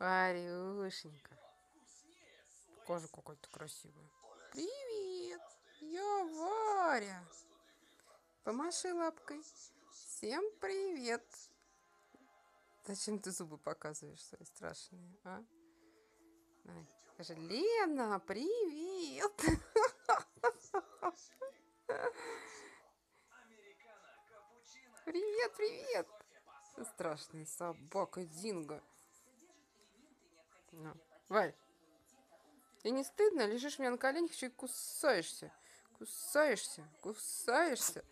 Варюшенька. Кожа какой-то красивая. Привет, я Варя. Помаши лапкой. Всем привет. Зачем ты зубы показываешь свои страшные, а? Давай, скажи, Лена, привет. Привет, привет. Страшная собака Динго. На. Варь, тебе не стыдно? Лежишь у меня на коленях, еще и кусаешься. Кусаешься, кусаешься.